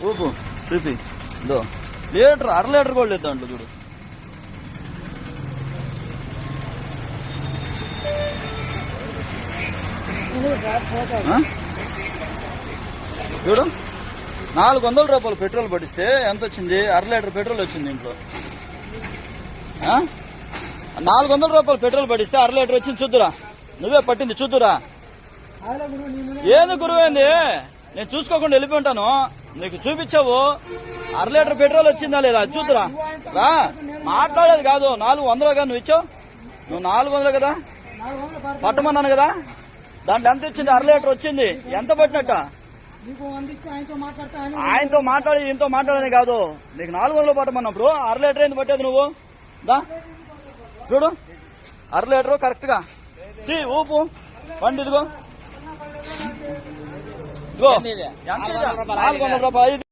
ఊపు చూపి దో litre 1/2 litre కూడా లేదు దాంట్లో చూడు. చూడు 400 రూపాయలు పెట్రోల్ పట్టిస్తే ఎంత వచ్చింది? 1/2 లీటర్ పెట్రోల్ వచ్చింది ఇంట్లో. 400 రూపాయలు పెట్రోల్ పట్టిస్తే 1/2 లీటర్ వచ్చింది. చూద్దురా, నువ్వే పట్టింది చూద్దురా. ఏది గురువైంది? నేను చూసుకోకుండా వెళ్ళిపోయింటాను. నీకు చూపించావు 1/2 లీటర్ పెట్రోల్ వచ్చిందా లేదా చూద్దురా. రా, మాట్లాడేది కాదు. 400 కదా నువ్వు ఇచ్చావు? నువ్వు 400 కదా పట్టమన్నాను కదా. దాంట్లో ఎంత వచ్చింది? 1/2 లీటర్ వచ్చింది. ఎంత పట్టినట్ట? ఆయనతో మాట్లాడి ఈయనతో మాట్లాడేది కాదు. నీకు 400 పట్టమన్నప్పుడు 1/2 లీటర్ ఏంది పట్టేది నువ్వు? దా చూడు 1/2 లీటరు కరెక్ట్ గా ఊపు బండి. ఇదిగో 400 రూపాయలు.